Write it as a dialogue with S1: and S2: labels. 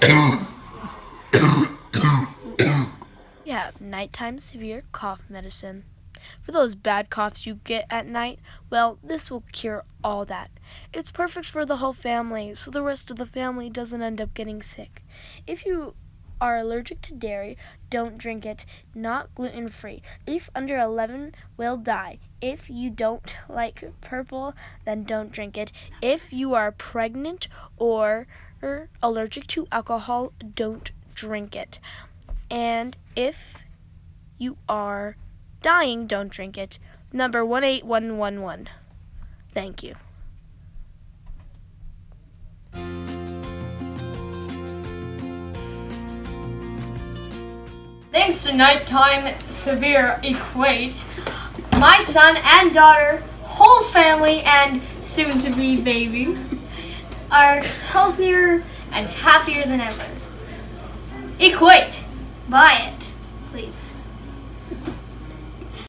S1: You have nighttime severe cough medicine. For those bad coughs you get at night, well, this will cure all that. It's perfect for the whole family, so the rest of the family doesn't end up getting sick. If you are allergic to dairy, don't drink it. Not gluten free. If under 11, will die. If you don't like purple, then don't drink it. If you are pregnant or allergic to alcohol, don't drink it. And if you are dying, don't drink it. Number 18111. Thank you.
S2: Thanks to Nighttime Severe Equate, my son and daughter, whole family, and soon to be baby are healthier and happier than ever. Equate. Buy it, please.